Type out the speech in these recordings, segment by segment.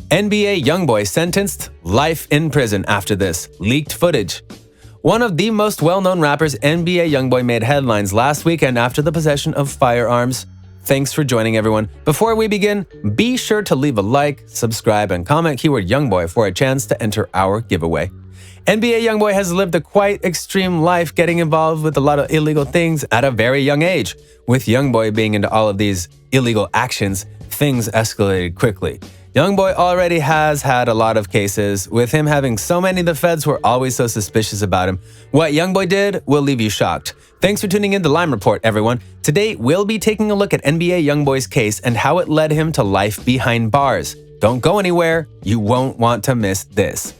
NBA YoungBoy sentenced life in prison after this. Leaked footage. One of the most well-known rappers, NBA YoungBoy, made headlines last weekend after the possession of firearms. Thanks for joining, everyone. Before we begin, be sure to leave a like, subscribe, and comment keyword YoungBoy for a chance to enter our giveaway. NBA YoungBoy has lived a quite extreme life, getting involved with a lot of illegal things at a very young age. With YoungBoy being into all of these illegal actions, things escalated quickly. YoungBoy already has had a lot of cases. With him having so many, the feds were always so suspicious about him. What YoungBoy did will leave you shocked. Thanks for tuning in to Lime Report, everyone. Today, we'll be taking a look at NBA YoungBoy's case and how it led him to life behind bars. Don't go anywhere. You won't want to miss this.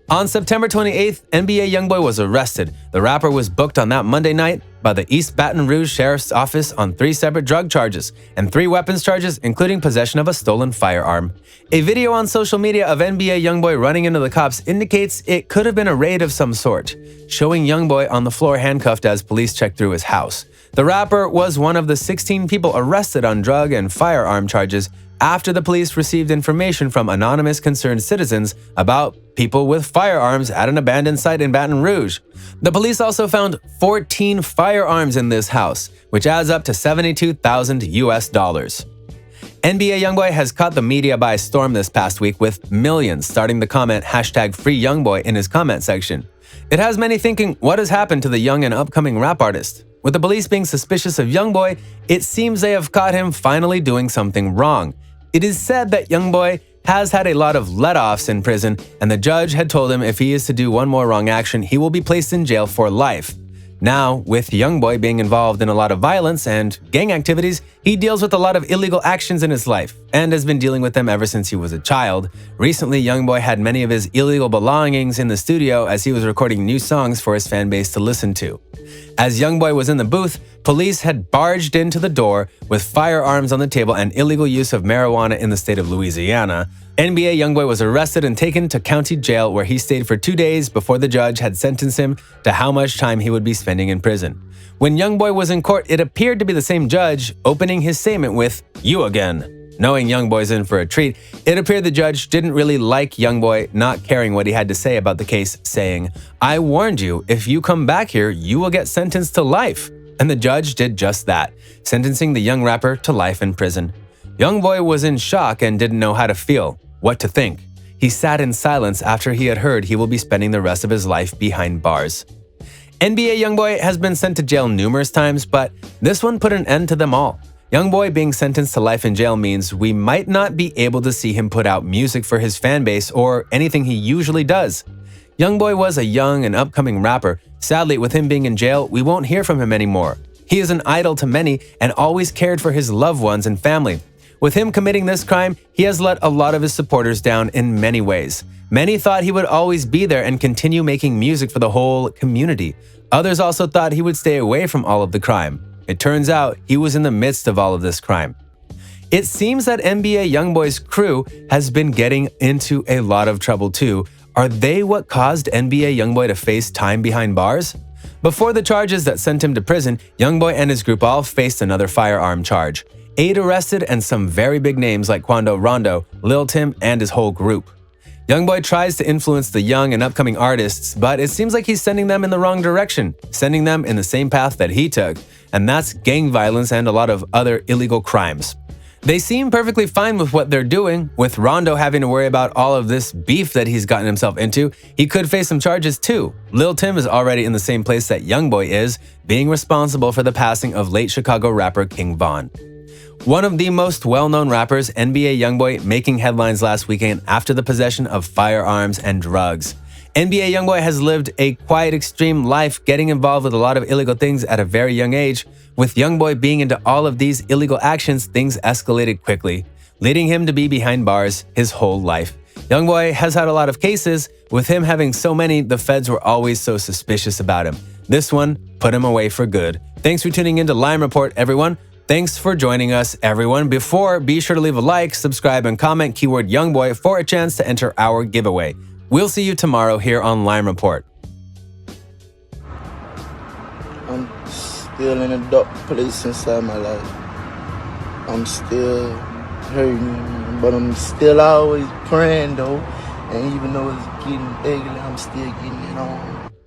On September 28th, NBA YoungBoy was arrested. The rapper was booked on that Monday night by the East Baton Rouge Sheriff's Office on 3 separate drug charges and 3 weapons charges, including possession of a stolen firearm. A video on social media of NBA YoungBoy running into the cops indicates it could have been a raid of some sort, showing YoungBoy on the floor handcuffed as police checked through his house. The rapper was one of the 16 people arrested on drug and firearm charges after the police received information from anonymous concerned citizens about people with firearms at an abandoned site in Baton Rouge. The police also found 14 firearms in this house, which adds up to $72,000 US. NBA YoungBoy has caught the media by storm this past week, with millions starting to comment #FreeYoungBoy in his comment section. It has many thinking, what has happened to the young and upcoming rap artist? With the police being suspicious of YoungBoy, it seems they have caught him finally doing something wrong. It is said that YoungBoy has had a lot of let-offs in prison, and the judge had told him if he is to do one more wrong action, he will be placed in jail for life. Now, with YoungBoy being involved in a lot of violence and gang activities, he deals with a lot of illegal actions in his life and has been dealing with them ever since he was a child. Recently, YoungBoy had many of his illegal belongings in the studio as he was recording new songs for his fan base to listen to. As YoungBoy was in the booth, police had barged into the door with firearms on the table and illegal use of marijuana in the state of Louisiana. NBA YoungBoy was arrested and taken to county jail, where he stayed for 2 days before the judge had sentenced him to how much time he would be spending in prison. When YoungBoy was in court, it appeared to be the same judge, opening his statement with, "You again." Knowing YoungBoy's in for a treat, it appeared the judge didn't really like YoungBoy not caring what he had to say about the case, saying, "I warned you, if you come back here, you will get sentenced to life." And the judge did just that, sentencing the young rapper to life in prison. YoungBoy was in shock and didn't know how to feel, what to think. He sat in silence after he had heard he will be spending the rest of his life behind bars. NBA YoungBoy has been sent to jail numerous times, but this one put an end to them all. YoungBoy being sentenced to life in jail means we might not be able to see him put out music for his fan base or anything he usually does. YoungBoy was a young and upcoming rapper. Sadly, with him being in jail, we won't hear from him anymore. He is an idol to many and always cared for his loved ones and family. With him committing this crime, he has let a lot of his supporters down in many ways. Many thought he would always be there and continue making music for the whole community. Others also thought he would stay away from all of the crime. It turns out he was in the midst of all of this crime. It seems that NBA YoungBoy's crew has been getting into a lot of trouble too. Are they what caused NBA YoungBoy to face time behind bars? Before the charges that sent him to prison, YoungBoy and his group all faced another firearm charge. 8 arrested and some very big names like Quando Rondo, Lil Tim, and his whole group. YoungBoy tries to influence the young and upcoming artists, but it seems like he's sending them in the wrong direction, sending them in the same path that he took, and that's gang violence and a lot of other illegal crimes. They seem perfectly fine with what they're doing. With Rondo having to worry about all of this beef that he's gotten himself into, he could face some charges too. Lil Tim is already in the same place that YoungBoy is, being responsible for the passing of late Chicago rapper King Von. One of the most well-known rappers, NBA YoungBoy, making headlines last weekend after the possession of firearms and drugs. NBA YoungBoy has lived a quite extreme life, getting involved with a lot of illegal things at a very young age. With YoungBoy being into all of these illegal actions, things escalated quickly, leading him to be behind bars his whole life. YoungBoy has had a lot of cases. With him having so many, the feds were always so suspicious about him. This one put him away for good. Thanks for tuning in to Lime Report, everyone. Thanks for joining us, everyone. Be sure to leave a like, subscribe, and comment keyword YoungBoy for a chance to enter our giveaway. We'll see you tomorrow here on Lime Report. I'm still in a dark place inside my life. I'm still hurting. But I'm still always praying though. And even though it's getting ugly, I'm still getting it on.